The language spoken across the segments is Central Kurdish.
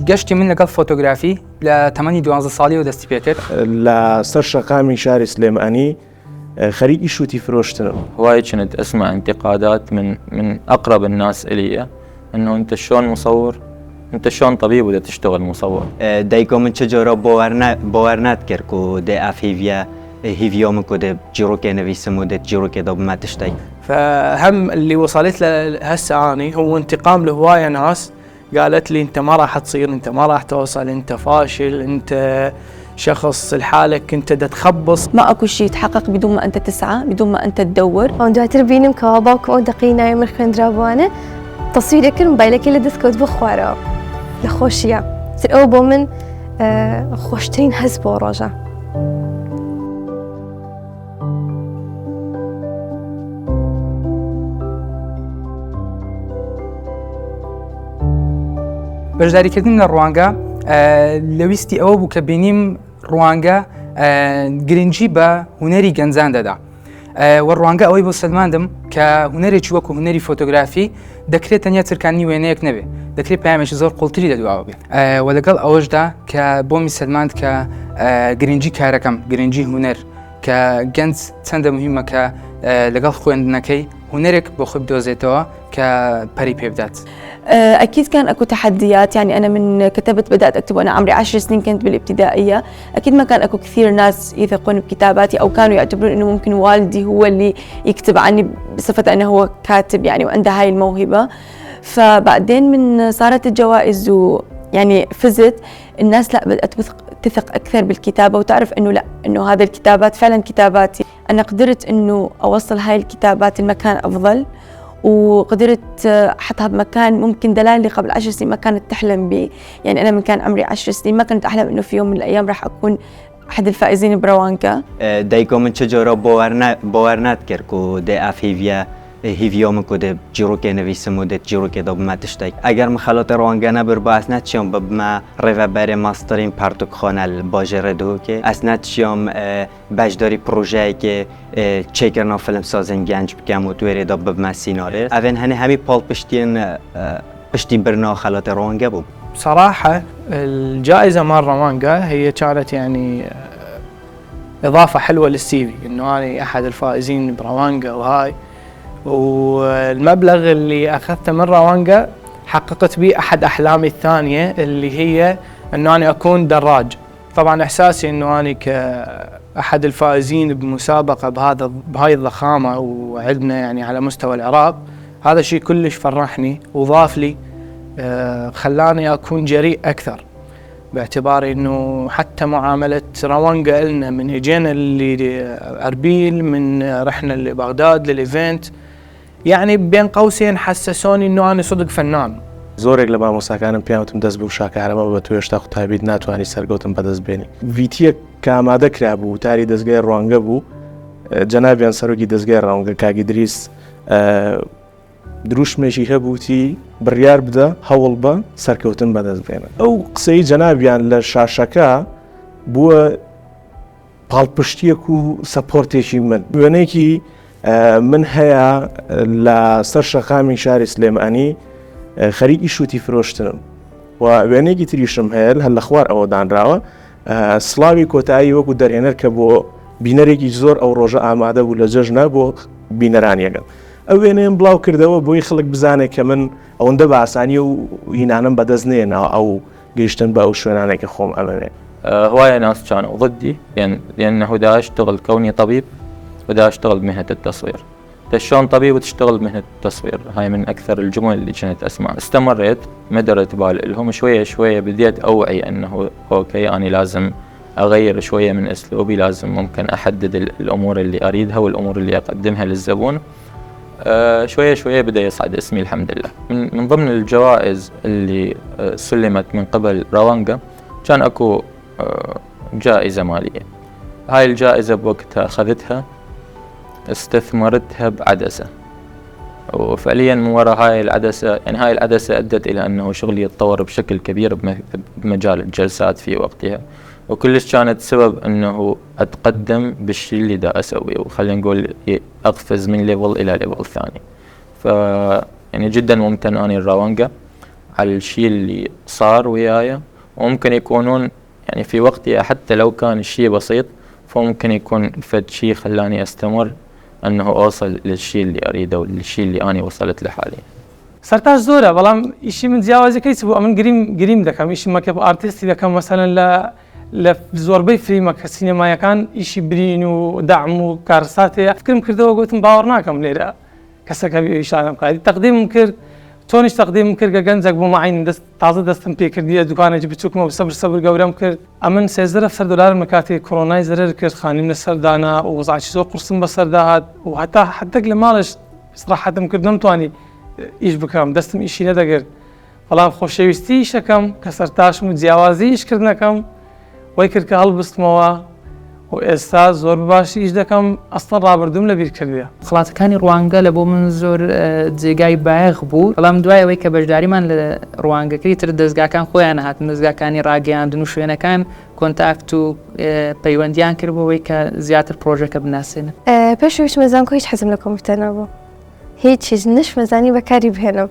گەشتی من لەگەڵ فۆتۆگرافی لە تەمەنی 12 ساڵی و دەستی پێکرد لە سەر شەقامی شاری سلێمانی خەریکی شوتی فرۆشتنم. هواي كنت أسمع انتقادات من أقرب الناس إلي إنه أنت شلون مصور، أنت شلون طبيب ودا تشتغل مصور. دايكو من چجورا باور کرد که ده اف هیویوم که ده جيروكي نویسم و ده جيروكي ده ما تشتاي. فهم اللي وصلت له هسه اني هو انتقام لهوايه ناس قالت لي انت ما راح تصير، انت ما راح توصل، انت فاشل، انت شخص لحالك، انت دا تخبص. ما اكو شيء يتحقق بدون ما انت تسعى، بدون ما انت تدور. وان جا تربينم كوابا وكون دقينا يوم الخندرابانه تصوير كل موبايلك اللي دسكوت بخوارا لخوشيا تلقوا بومن خوشترين هز بوراجع. بەشداریکردن لە ڕوانگە لەویستی ئەوە بوو کە بینیم ڕوانگە گرنگی بە هونەری گەنجان دەدا و ڕوانگە ئەوەی بۆ سەلماندم کە هونەرێکی وەکو هونەری فۆتۆگرافی دەکرێت تەنیا چرکانی وێنەیەک نەبێ، دەکرێت پامێکی زۆر قوڵتری لەدواوە بێت و لەگەڵ ئەوەشدا کە بۆمی سەلماند کە گرنگی کارەکەم، گرنگی هونەر کە گەنج چەندە مهمە کە لەگەڵ خوێندنەکەی هونەرێک بۆ خۆی بدۆزێتەوە کە پەری پێ بدات. أكيد كان أكو تحديات، يعني أنا من بدأت أكتب وأنا عمري 10 سنين، كنت بالابتدائية. أكيد ما كان أكو كثير ناس يثقون بكتاباتي أو كانوا يعتبرون إنه ممكن والدي هو اللي يكتب عني بصفة أنه هو كاتب يعني وعنده هاي الموهبة. فبعدين من صارت الجوائز ويعني فزت، الناس لا بدأت تثق أكثر بالكتابة وتعرف إنه لا، إنه هذا الكتابات فعلا كتاباتي. أنا قدرت إنه أوصل هاي الكتابات لمكان أفضل، وقدرت أحطها بمكان ممكن دلال اللي قبل 10 سنين ما كانت تحلم به. يعني أنا من كان عمري 10 سنين ما كنت أحلم إنه في يوم من الأيام راح أكون أحد الفائزين بروانكا. دايكو من چجورا باور کرد که ده اف هیویوم که ده جيروكي نویسم و ده جيروكي ده ما تشتاي. اگر مخالط روانگا نبر با اسناد شیام بما ریوبر ماسترین پارتوک خانل باجره دو که اسناد شیام بجداری پروژه که چیکرنا فیلم سازن گنج بکم و توی ده بما سیناره. اون همی پال پشتین برنا خالط روانگا بود. بصراحة الجائزة مال روانجا هي كانت يعني إضافة حلوة للسي في، إنه أنا أحد الفائزين بروانجا وهاي، والمبلغ اللي أخذته من روانجا حققت به أحد أحلامي الثانية اللي هي إنه أنا أكون دراج. طبعا إحساسي إنه أنا كأحد الفائزين بمسابقة بهاي الضخامة وعندنا يعني على مستوى العراق، هذا شيء كلش فرحني وضاف لي، خلاني أكون جريء أكثر، باعتباري إنه حتى معاملة روانجا لنا من اجينا لأربيل، من رحنا لبغداد للإيفنت، يعني بين قوسين حسسوني إنه أنا صدق فنان. زۆرێک لە مامۆستاکانم پێیانوتم دەست بە وشاکارەمە بە توێ هێشتا قوتابیت ناتوانانی سەرگەوتم بەدەست بێنی. ڤیتیەک کە ئامادە کرا بوو تاری دەستگای ڕوانگە بوو، جەنابیان سەرۆکی دەستگای ڕوانگە کاگی دریس دروشمێکی هەبووتی بڕیار بدە هەوڵ بە سەرکەوتن بەدەست بێنە. ئەو قسەی جەنابیان لە شاشەکە بووە پاڵپشتیەک و سەپۆرتێکی من. وێنەیەکی من هەیە لە سەر شەقامی شاری سلێمانی خەریکی شوتی فرۆشتنم و وێنەیەکی تریشم هەیە هەر لە خوار ئەوە دانراوە، سڵاوی کۆتایی وەکو دەرهێنەر کە بۆ بینەرێکی زۆر ئەو ڕۆژە ئامادە بوو لە جەژنە بۆ بینەرانیەکەن. ئەو وێنەیەم بڵاو کردەوە بۆی خەڵک بزانێت کە من ئەوەندە بە ئاسانی و هینانم بەدەست نێنەوە ئەو گەیشتن بە ئەو شوێنانێکە خۆم ئەمەوێ. هواية ناس كانوا ضدي لأنه دا أشتغل كوني طبيب ودا أشتغل بمهنة التصوير. شلون طبيب وتشتغل بمهنة التصوير؟ هاي من أكثر الجمل اللي كنت أسمع. استمريت ما درت بال لهم، شوية شوية بديت أوعي أنه أوكي أنا لازم أغير شوية من أسلوبي، لازم ممكن أحدد الأمور اللي أريدها والأمور اللي أقدمها للزبون. شوية شوية بدأ يصعد اسمي الحمد لله. من ضمن الجوائز اللي سلمت من قبل روانجا كان أكو جائزة مالية. هاي الجائزة بوقتها أخذتها استثمرتها بعدسة، وفعليا من وراء هاي العدسة يعني هاي العدسة أدت إلى أنه شغلي يتطور بشكل كبير بمجال الجلسات في وقتها، وكلش كانت سبب أنه أتقدم بالشيء اللي دا أسويه، وخلينا نقول أقفز من ليفل إلى ليفل ثاني. يعني جدا ممتن أني الروانجا على الشيء اللي صار وياي، وممكن يكونون يعني في وقتها حتى لو كان الشيء بسيط فممكن يكون فد شيء خلاني أستمر أنه أوصل للشيء اللي أريده وللشيء اللي أنا وصلت له حاليا. سەرتاش زۆرە بەڵام ئیشی من جیاوازەکەی بوو ئەمن گریم دەکەم ئیشی مەکتب ئارتیستی دەکەم مەسەلەن لە زۆربەی فیلمەکە سینەمایەکان ئیشی برین و داعم و کارساتێ فکرم کردەوە گوتم باوەڕ ناکەم لێرە کەسەکە ئیشانم کاری تەقدیمم کرد تۆنیش تەقدیمم کرد کە گەنجێک بووم عین تازە دەستم پێ کردیە دوکانێکی بچووکمەوە سەبر گەورەم کرد ئەمن 13 دلار کاتی کۆرۆنای زەرەر کرد خانیم لەسەردانا و وەزعی زۆر قورسم بەسەرداهات و هەتا حدەک لە ماڵش سراحەتم کرد نەمتوانی ئیش بکەم دەستم ئیشی نەدەگرت بەڵام خۆشەویستی ئیشەکەم کە سەرتاشم و جیاوازی ئیشکردنەکەم وای کرد کە هەڵبستمەوە و ئێستا زۆر باشی ئیش دەکەم ئەستان ڕابردوم لە بیر کردیە. خڵاتەکانی ڕوانگە لە بۆ من زۆر جێگای بایەخ بوو بەڵام دوای ئەوەی کە بەشداریمان لە ڕوانگەکەی تر دەستگاکان خۆیان هاتن دەستگاکانی ڕاگەیاندن و شوێنەکان کۆنتاکت و پەیوەندیان کرد بۆەوەی کە زیاتر پرۆژەکە بناسێنن. پێشەویش مەزان کۆ هیچ حەزم لە کۆمپیوتەر نەبوو هیچ نەشمەزانی بەکاری بهێنم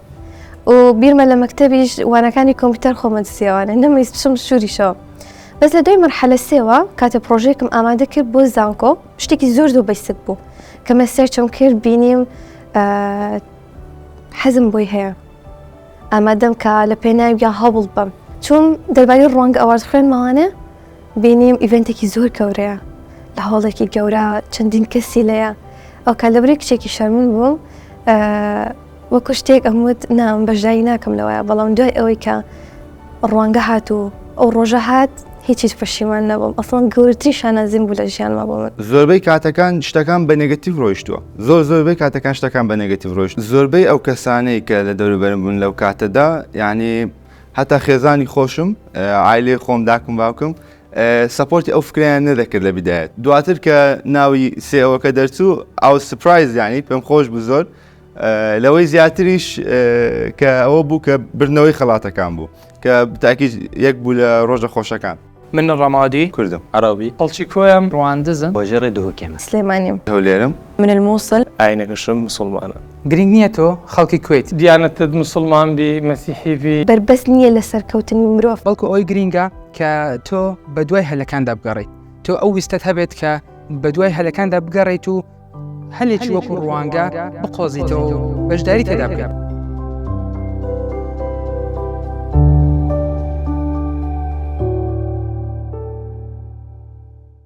و بیرمە لە مەکتەبیش وانەکانی کۆمپیوتەر خۆمە دەسیەوانە نەمەویست بچم شووریشەوە بەس لە دوای مەرحەلە سێوە کاتە پرۆژێکم ئامادە کرد بۆ زانکۆ شتێکی زۆر بەیسک بوو کە مە سێرچم کرد بینیم حەزم بۆی هەیە ئامادەم کە لە پێناویە هەوڵ بم چون دەربارەی ڕوانگە ئەوارد خوێنمەوانە بینیم ئیڤنتێکی زۆر گەورەیە لە هەوڵێکی گەورە چەندین کەسی لەیە ئەو کالەبرێ کچێکی شەرمن بووم وەکو شتێک ئەموت نام بەشداری ناکەم لەوەیە بەڵام دوای ئەوەی کە ڕوانگە هات و ئەو ڕۆژە هات هیچیت پەشیمان نەبووم ئەسڵان گەورەتری شانازیم بوو لە ژیانما بۆ من. زۆربەی کاتەکان شتەکان بە نێگەتیڤ ڕۆیشتووە زۆربەی کاتەکان شتەکان بە نێگەتیڤ ڕۆیشت زۆربەی ئەو کەسانەی کە لە دەوروبەرم بوون لەو کاتەدا یعنی هەتا خێزانی خۆشم عایلێ خۆم داکم باوکم سپۆرتی ئەو فکریان نەدەکرد لە بیدایەت دواتر کە ناوی سێەوەکە دەرچوو ئەو سپرایز یعنی پێم خۆش بوو زۆر لەوەی زیاتریش کە ئەوە بوو کە برنەوەی خەڵاتەکان بوو کە بتاکیز یەک بوو لە ڕۆژە خۆشەکان. من ڕەمادی کوردم عربي قەڵچی کۆیم ڕواندزم بۆژێڕێ دووکێمە سلێمانیم هەولێرم من الموصل ئاینەکەشم مسلمانە گرنگ نییە تۆ خەڵکی کوێیت دیانەتت مسلمان بی مەسیحی بی بربەست نییە لە سەرکەوتنی مرۆڤ بەڵکو ئەوی گرینگە کە تۆ بە دوای هەلەکاندا بگەڕیت تۆ ئەو ویستت هەبێت کە بە دوای هەلەکاندا بگەڕیت و هەلێکی وەکو ڕوانگە بقۆزیتەوە و بەشداری تێدا بکەیت.